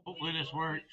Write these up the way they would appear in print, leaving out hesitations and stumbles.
Hopefully this works.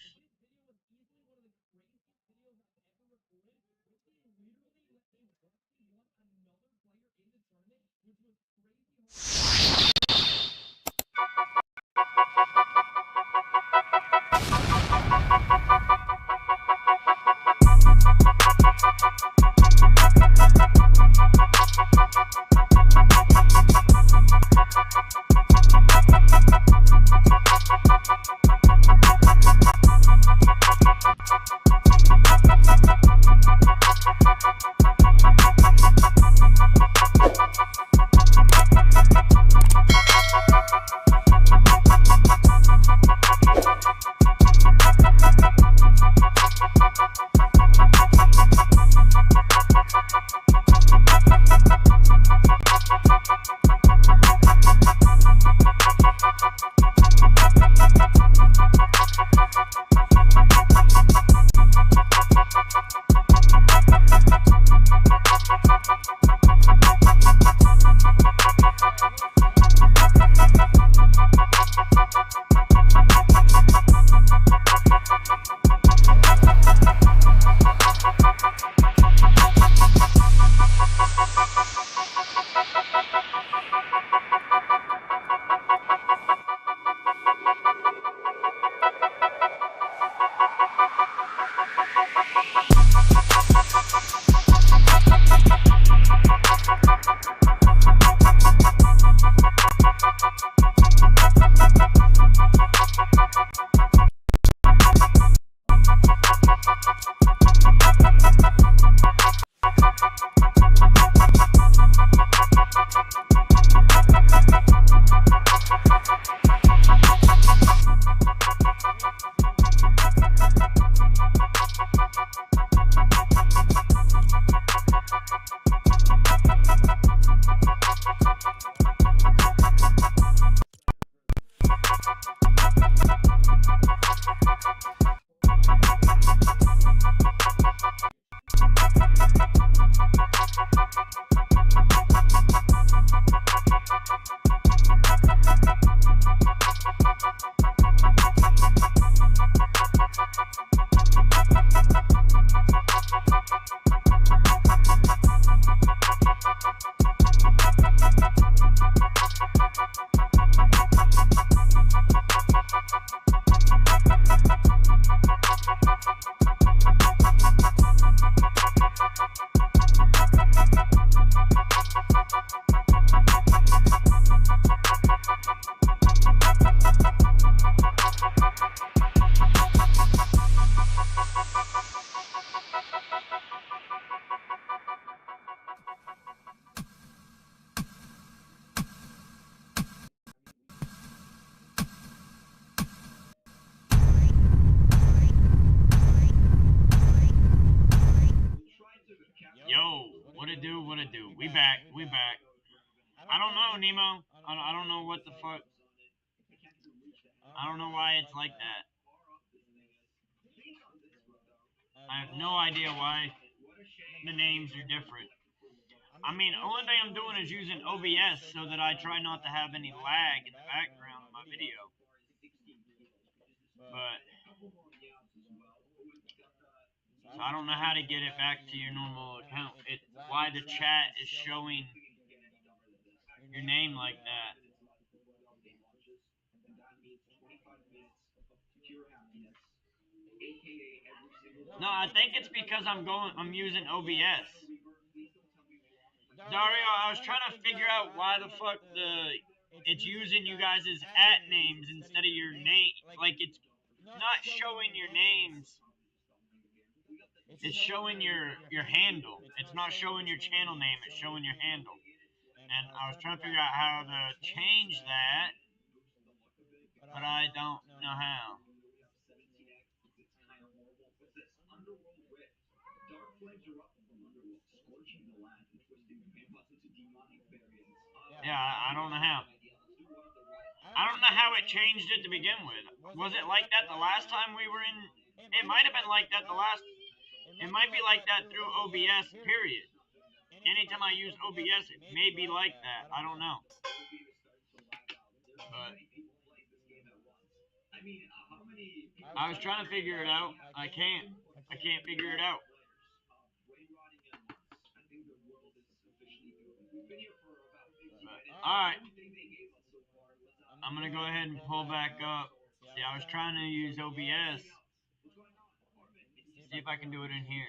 Yo, what it do? What it do? We back. We back. I don't know, Nemo. I don't know what the fuck. I don't know why it's like that. I have no idea why the names are different. I mean, only thing I'm doing is using OBS so that I try not to have any lag in the background of my video. But so I don't know how to get it back to your normal account. It why the chat is showing your name like that. No, I think it's because I'm using OBS. Dario, I was trying to figure out why the fuck it's using you guys' at names instead of your name. Like it's not showing your names. It's showing your handle. It's not showing your channel name. It's showing your handle. And I was trying to figure out how to change that, but I don't know how. Yeah, I don't know how. I don't know how it changed it to begin with. Was it like that the last time we were in? It might have been like that the last. It might be like that through OBS, period. Anytime I use OBS, it may be like that. I don't know. But I was trying to figure it out. I can't. I can't figure it out. Alright. I'm going to go ahead and pull back up. See, I was trying to use OBS. See if I can do it in here.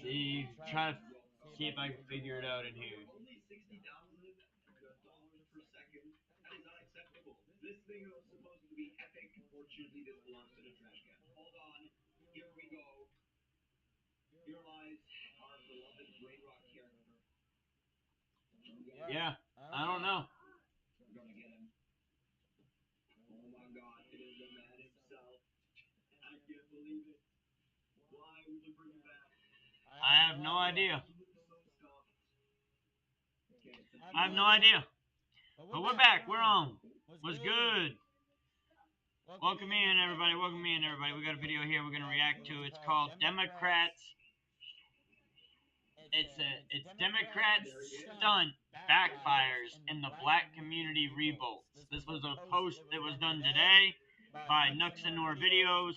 See, try to see if I can figure it out in here. Yeah, I don't know. I have no idea. I have no idea. But we're back. We're on. What's good? Welcome in, everybody. Welcome in, everybody. We got a video here we're going to react to. It's called Democrats. It's Democrats stunt backfires and the black community revolts. This was a post that was done today by Nuxanor Videos.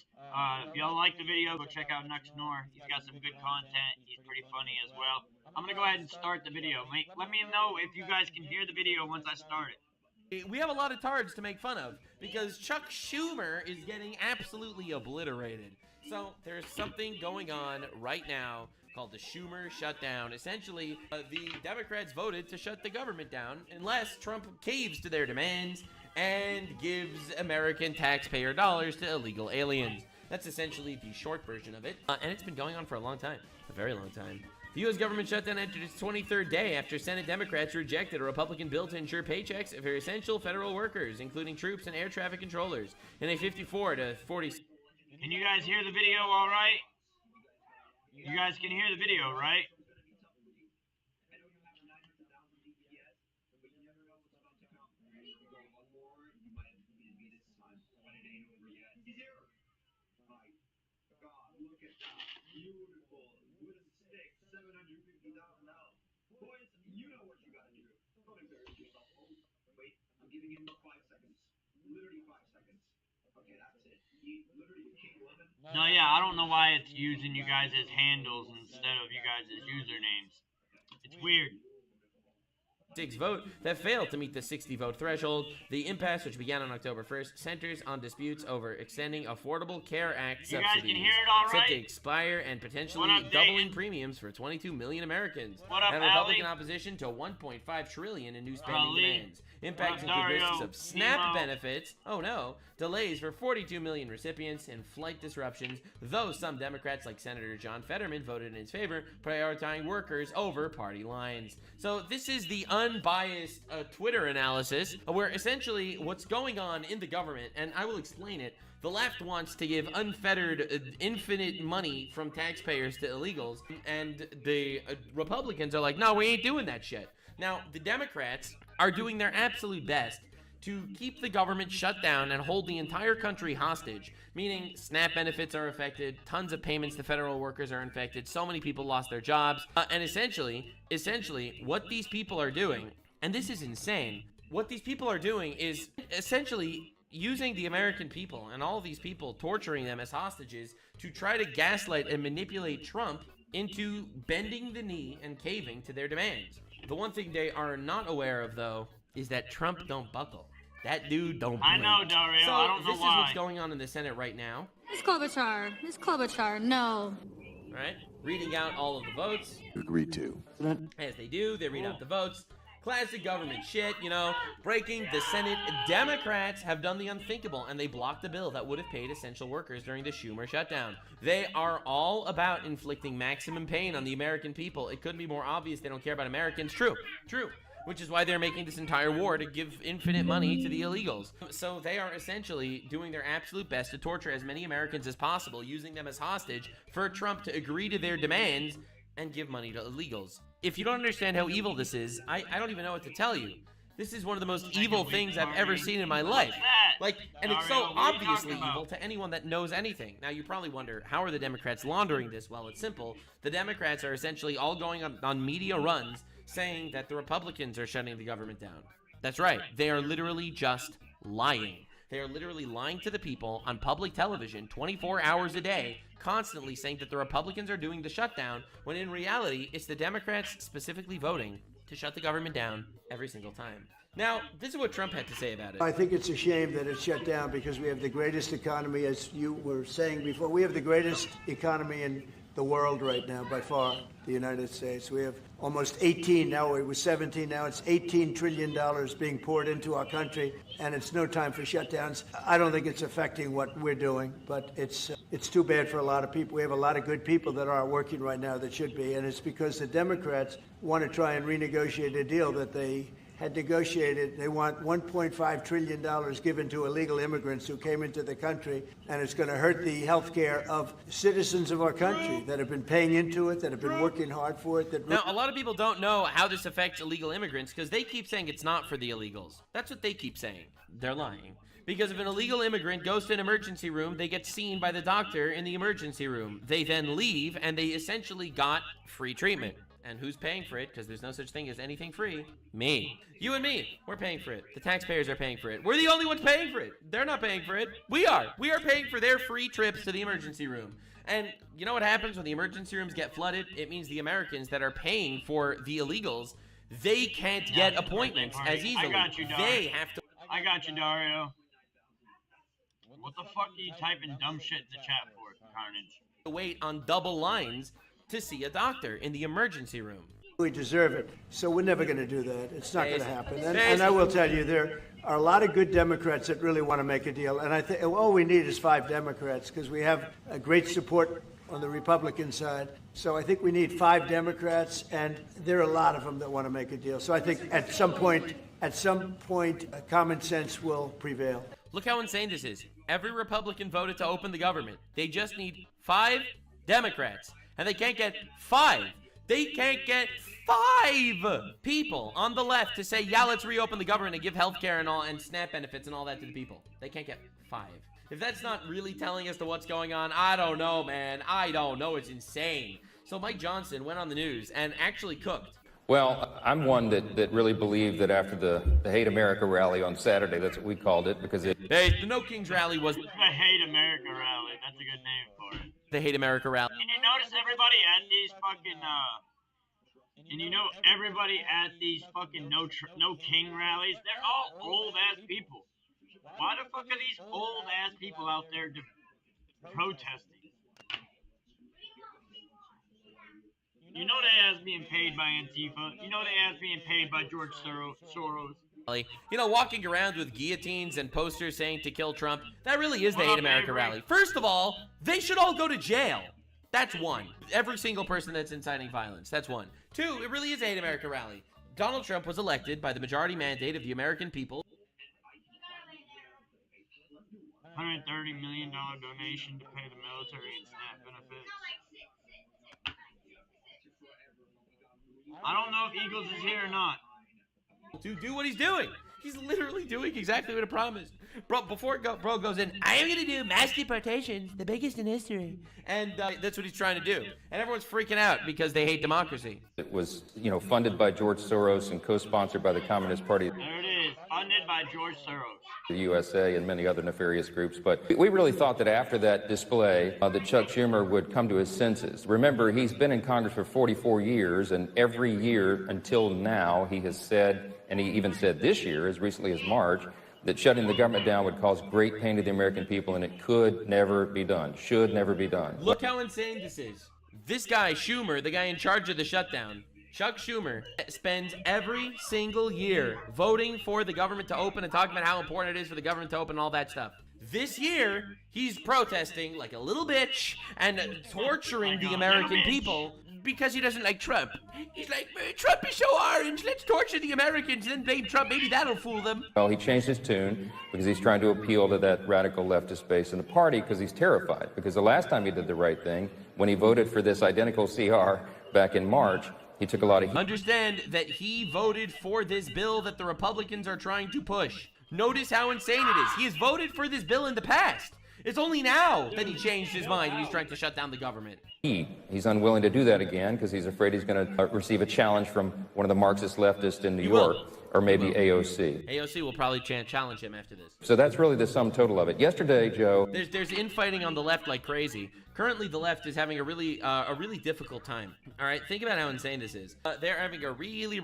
If y'all like the video, go check out Nuxanor. He's got some good content. He's pretty funny as well. I'm going to go ahead and start the video. Let me know if you guys can hear the video once I start it. We have a lot of tards to make fun of because Chuck Schumer is getting absolutely obliterated. So there's something going on right now called the Schumer shutdown. Essentially, the Democrats voted to shut the government down unless Trump caves to their demands and gives American taxpayer dollars to illegal aliens. That's essentially the short version of it. And it's been going on for a long time, a very long time. The U.S. government shutdown entered its 23rd day after Senate Democrats rejected a Republican bill to ensure paychecks for essential federal workers, including troops and air traffic controllers, in a 54 to 40. Can you guys hear the video all right? You guys can hear the video, right? No, yeah, I don't know why it's using you guys as handles instead of you guys as usernames. It's weird. Vote that failed to meet the 60 vote threshold. The impasse, which began on October 1st, centers on disputes over extending Affordable Care Act You guys subsidies can hear it all right? set to expire and potentially What up, doubling Dayton? premiums for 22 million Americans. What up, and Republican Allie? opposition to 1.5 trillion in new spending Ali? demands. Impacts What up, include Dario? risks of SNAP Nemo? benefits. Oh no. Delays for 42 million recipients and flight disruptions, though some Democrats like Senator John Fetterman voted in his favor, prioritizing workers over party lines. So this is the unbiased Twitter analysis where essentially what's going on in the government, and I will explain it. The left wants to give unfettered, infinite money from taxpayers to illegals, and the Republicans are like, no, we ain't doing that shit. Now, the Democrats are doing their absolute best to keep the government shut down and hold the entire country hostage, meaning SNAP benefits are affected, tons of payments to federal workers are infected, so many people lost their jobs, and essentially, what these people are doing, and this is insane, what these people are doing is essentially using the American people and all these people, torturing them as hostages to try to gaslight and manipulate Trump into bending the knee and caving to their demands. The one thing they are not aware of, though, is that Trump don't buckle. That dude don't blink. I know, Dario. So I don't know this why. is what's going on in the Senate right now. Ms. Klobuchar, no. All right, reading out all of the votes. Agreed to. As they do, they read out the votes. Classic government shit, you know. Breaking the Senate, Democrats have done the unthinkable, and they blocked the bill that would have paid essential workers during the Schumer shutdown. They are all about inflicting maximum pain on the American people. It couldn't be more obvious they don't care about Americans. True. Which is why they're making this entire war to give infinite money to the illegals. So they are essentially doing their absolute best to torture as many Americans as possible, using them as hostage for Trump to agree to their demands and give money to illegals. If you don't understand how evil this is, I don't even know what to tell you. This is one of the most evil things I've ever seen in my life. Like, and it's so obviously evil to anyone that knows anything. Now, you probably wonder, how are the Democrats laundering this? Well, it's simple. The Democrats are essentially all going on media runs saying that the Republicans are shutting the government down. That's right. They are literally just lying. They are literally lying to the people on public television 24 hours a day, constantly saying that the Republicans are doing the shutdown, when in reality, it's the Democrats specifically voting to shut the government down every single time. Now, this is what Trump had to say about it. I think it's a shame that it's shut down because we have the greatest economy, as you were saying before. We have the greatest economy in the world right now, by far, the United States. We have almost 18, now it was 17, now it's $18 trillion being poured into our country, and it's no time for shutdowns. I don't think it's affecting what we're doing, but it's too bad for a lot of people. We have a lot of good people that aren't working right now that should be, and it's because the Democrats want to try and renegotiate a deal that they had negotiated. They want $1.5 trillion given to illegal immigrants who came into the country, and it's going to hurt the health care of citizens of our country that have been paying into it, that have been working hard for it. Now, a lot of people don't know how this affects illegal immigrants because they keep saying it's not for the illegals. That's what they keep saying. They're lying. Because if an illegal immigrant goes to an emergency room, they get seen by the doctor in the emergency room. They then leave, and they essentially got free treatment. And who's paying for it? Because there's no such thing as anything free. Me. You and me. We're paying for it. The taxpayers are paying for it. We're the only ones paying for it. They're not paying for it. We are. We are paying for their free trips to the emergency room. And you know what happens when the emergency rooms get flooded? It means the Americans that are paying for the illegals, they can't get appointments as easily. I got you, Dario. They have to. I got you, Dario. What the fuck are you typing dumb shit in the chat for, Carnage? Wait on double lines to see a doctor in the emergency room. We deserve it, so we're never going to do that. It's not going to happen. And I will tell you, there are a lot of good Democrats that really want to make a deal, and I think all we need is 5 Democrats because we have a great support on the Republican side. So I think we need 5 Democrats, and there are a lot of them that want to make a deal. So I think at some point, common sense will prevail. Look how insane this is. Every Republican voted to open the government. They just need 5 Democrats. And they can't get 5. They can't get 5 people on the left to say, yeah, let's reopen the government and give health care and all and SNAP benefits and all that to the people. They can't get 5. If that's not really telling us to what's going on, I don't know, man. I don't know. It's insane. So Mike Johnson went on the news and actually cooked. Well, I'm one that really believed that after the Hate America rally on Saturday, that's what we called it, because it... Hey, the No Kings rally was... The Hate America rally. That's a good name for it. The Hate America rally. Can you notice everybody at these fucking, everybody at these fucking no King rallies, they're all old-ass people. Why the fuck are these old-ass people out there protesting? You know they ass being paid by Antifa. You know they ass being paid by George Soros. You know, walking around with guillotines and posters saying to kill Trump, that really is the Hate America rally. First of all, they should all go to jail. That's one. Every single person that's inciting violence. That's one. 2, it really is a Hate America rally. Donald Trump was elected by the majority mandate of the American people. $130 million donation to pay the military and SNAP benefits. I don't know if Eagles is here or not. To do what he's doing. He's literally doing exactly what he promised. Bro, before bro goes in, I am going to do mass deportations, the biggest in history. And that's what he's trying to do. And everyone's freaking out because they hate democracy. It was, funded by George Soros and co-sponsored by the Communist Party. There it is, funded by George Soros. The USA and many other nefarious groups. But we really thought that after that display that Chuck Schumer would come to his senses. Remember, he's been in Congress for 44 years, and every year until now he has said, and he even said this year, as recently as March, that shutting the government down would cause great pain to the American people, and it could never be done, should never be done. Look how insane this is. This guy, Schumer, the guy in charge of the shutdown, Chuck Schumer, spends every single year voting for the government to open and talking about how important it is for the government to open and all that stuff. This year, he's protesting like a little bitch and torturing the American people because he doesn't like Trump. He's like, Trump is so orange, let's torture the Americans and then blame Trump, maybe that'll fool them. Well, he changed his tune because he's trying to appeal to that radical leftist base in the party because he's terrified. Because the last time he did the right thing, when he voted for this identical CR back in March, he took a lot of heat. Understand that he voted for this bill that the Republicans are trying to push. Notice how insane it is. He has voted for this bill in the past. It's only now that he changed his mind and he's trying to shut down the government. He's unwilling to do that again because he's afraid he's going to receive a challenge from one of the Marxist leftists in New York, or maybe AOC. AOC will probably challenge him after this. So that's really the sum total of it. Yesterday, Joe... There's infighting on the left like crazy. Currently, the left is having a really difficult time. All right, think about how insane this is. They're having a really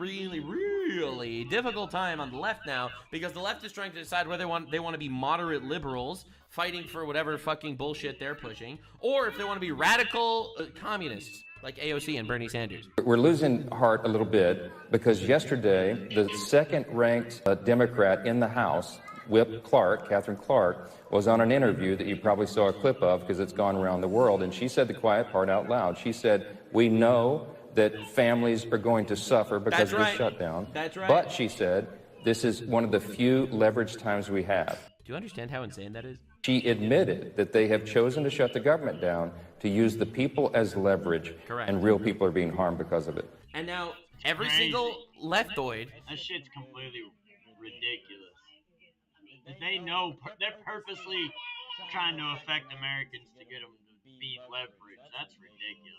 difficult time on the left now because the left is trying to decide whether they want to be moderate liberals fighting for whatever fucking bullshit they're pushing, or if they want to be radical communists like AOC and Bernie Sanders. We're losing heart a little bit because yesterday, the second-ranked Democrat in the House, Whip Clark, Catherine Clark, was on an interview that you probably saw a clip of because it's gone around the world, and she said the quiet part out loud. She said, we know that families are going to suffer because of this shutdown. That's right. But, she said, this is one of the few leverage times we have. Do you understand how insane that is? She admitted that they have chosen to shut the government down to use the people as leverage. Correct. And real people are being harmed because of it. And now, every single leftoid... That shit's completely ridiculous. They know they're purposely trying to affect Americans to get them to be leverage. That's ridiculous.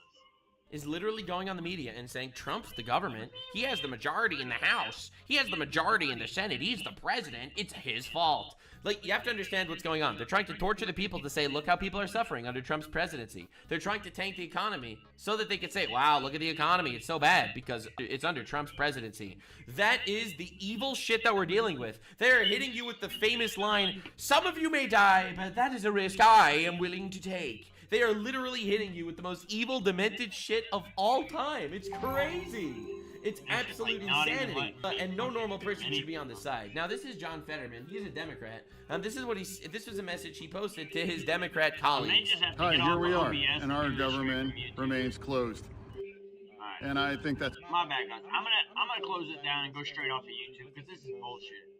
Is literally going on the media and saying Trump's the government. He has the majority in the House. He has the majority in the Senate. He's the president. It's his fault. Like, you have to understand what's going on. They're trying to torture the people to say, look how people are suffering under Trump's presidency. They're trying to tank the economy so that they could say, wow, look at the economy. It's so bad because it's under Trump's presidency. That is the evil shit that we're dealing with. They're hitting you with the famous line, some of you may die, but that is a risk I am willing to take. They are literally hitting you with the most evil, demented shit of all time. It's crazy. It's absolute insanity. And no normal person should be on this side. Now, this is John Fetterman. He's a Democrat. This was a message he posted to his Democrat colleagues. Hi, here we are, and our government remains closed. Right. And I think that's... My bad, guys. I'm gonna close it down and go straight off of YouTube because this is bullshit.